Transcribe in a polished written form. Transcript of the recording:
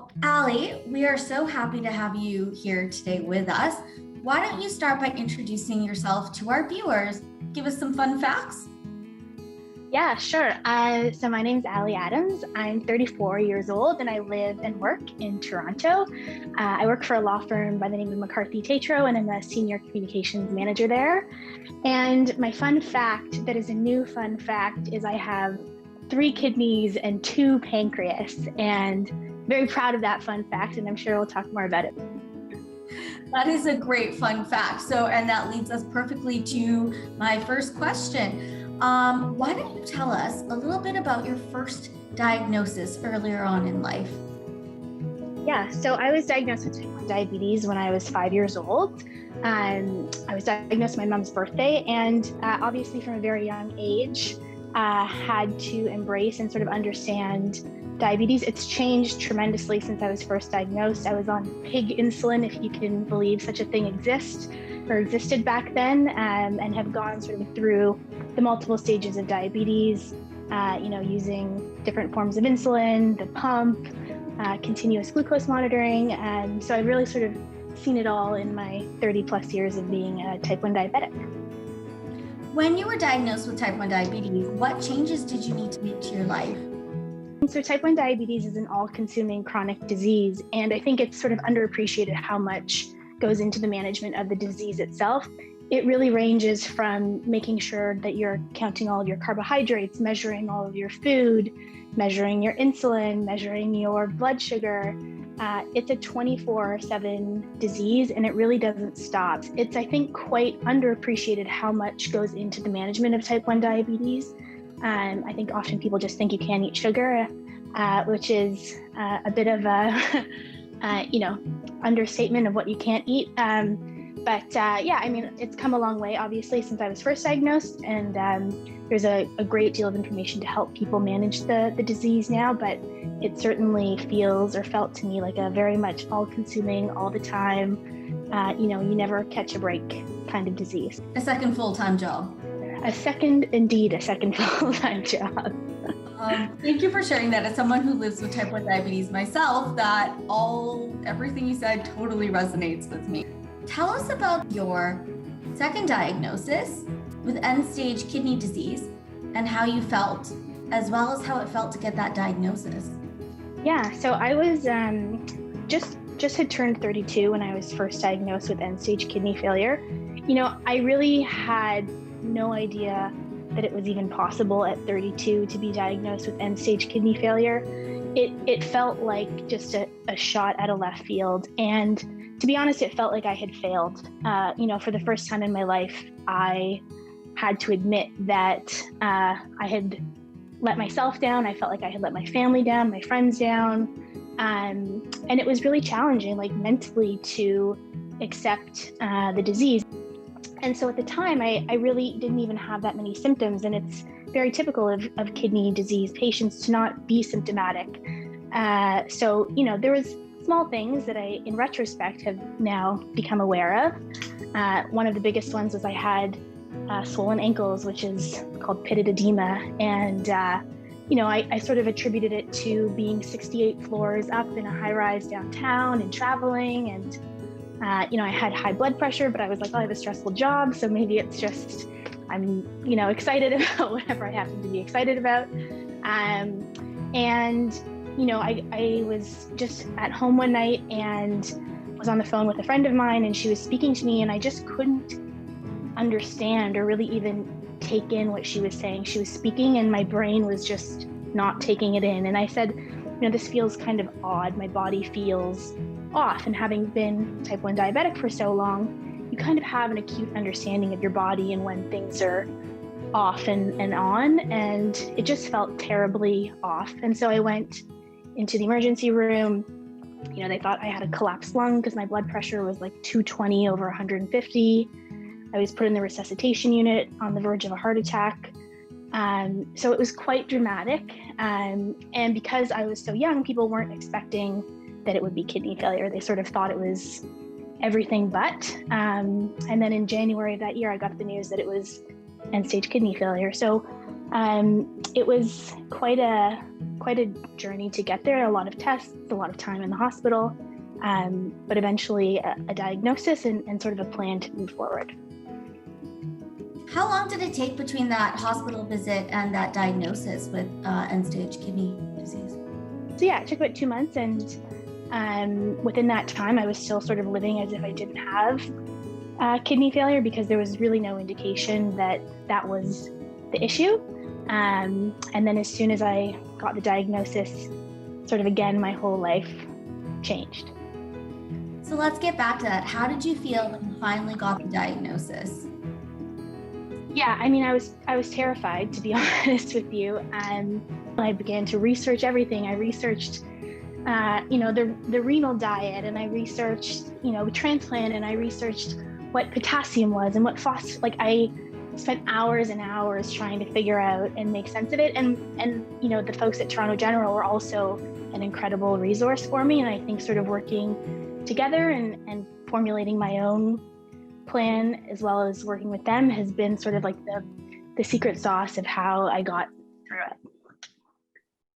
Well, Allie, we are so happy to have you here today with us. Why don't you start by introducing yourself to our viewers? Give us some fun facts. Yeah, sure. So my name's Allie Adams. I'm 34 years old and I live and work in Toronto. I work for a law firm by the name of McCarthy Tatro and I'm a senior communications manager there. And my fun fact that is a new fun fact is I have 3 kidneys and 2 pancreas, and very proud of that fun fact, and I'm sure we'll talk more about it. That is a great fun fact. And that leads us perfectly to my first question. Why don't you tell us a little bit about your first diagnosis earlier on in life? Yeah, so I was diagnosed with type 1 diabetes when I was 5 years old. I was diagnosed on my mom's birthday, and obviously from a very young age, had to embrace and sort of understand diabetes. It's changed tremendously since I was first diagnosed. I was on pig insulin, if you can believe such a thing existed back then, and have gone sort of through the multiple stages of diabetes, using different forms of insulin, the pump, continuous glucose monitoring. And so I've really sort of seen it all in my 30 plus years of being a type 1 diabetic. When you were diagnosed with type 1 diabetes, what changes did you need to make to your life? So type 1 diabetes is an all-consuming chronic disease, and I think it's sort of underappreciated how much goes into the management of the disease itself. It really ranges from making sure that you're counting all of your carbohydrates, measuring all of your food, measuring your insulin, measuring your blood sugar. It's a 24/7 disease, and it really doesn't stop. It's, I think, quite underappreciated how much goes into the management of type 1 diabetes. I think often people just think you can't eat sugar, which is a bit of a, understatement of what you can't eat. It's come a long way, obviously, since I was first diagnosed, and there's a great deal of information to help people manage the disease now, but it certainly feels or felt to me like a very much all-consuming, all the time, you never catch a break kind of disease. A second full-time job. A second full-time job. Thank you for sharing that. As someone who lives with type 1 diabetes myself, everything you said totally resonates with me. Tell us about your second diagnosis with end-stage kidney disease and how you felt, as well as how it felt to get that diagnosis. Yeah, so I was just had turned 32 when I was first diagnosed with end-stage kidney failure. I really had no idea that it was even possible at 32 to be diagnosed with end-stage kidney failure. It felt like just a shot at a left field, and to be honest, it felt like I had failed. For the first time in my life, I had to admit that I had let myself down. I felt like I had let my family down, my friends down. And it was really challenging, like mentally, to accept the disease. And so at the time, I really didn't even have that many symptoms. And it's very typical of kidney disease patients to not be symptomatic. There was small things that I, in retrospect, have now become aware of. One of the biggest ones was I had swollen ankles, which is called pitted edema. And, I sort of attributed it to being 68 floors up in a high rise downtown and traveling. And, I had high blood pressure, but I was like, I have a stressful job. So maybe it's just, I'm, excited about whatever I happen to be excited about. I was just at home one night and was on the phone with a friend of mine, and she was speaking to me, and I just couldn't understand or really even take in what she was saying. She was speaking and my brain was just not taking it in. And I said, this feels kind of odd. My body feels off. And having been type 1 diabetic for so long, you kind of have an acute understanding of your body and when things are off and on. And it just felt terribly off. And so I went into the emergency room. They thought I had a collapsed lung because my blood pressure was like 220 over 150. I was put in the resuscitation unit on the verge of a heart attack. So it was quite dramatic. And because I was so young, people weren't expecting that it would be kidney failure. They sort of thought it was everything but. And then in January of that year, I got the news that it was end-stage kidney failure. So it was quite a quite a journey to get there, a lot of tests, a lot of time in the hospital, but eventually a diagnosis and sort of a plan to move forward. How long did it take between that hospital visit and that diagnosis with end-stage kidney disease? So yeah, it took about 2 months, and within that time, I was still sort of living as if I didn't have kidney failure, because there was really no indication that that was the issue. And then as soon as I got the diagnosis, sort of again, my whole life changed. So let's get back to that. How did you feel when you finally got the diagnosis? Yeah, I mean, I was terrified, to be honest with you. I began to research everything. I researched, the renal diet, and I researched, transplant, and I researched what potassium was and what phosphate. I spent hours and hours trying to figure out and make sense of it. And the folks at Toronto General were also an incredible resource for me. And I think sort of working together and formulating my own plan, as well as working with them, has been sort of like the secret sauce of how I got through it.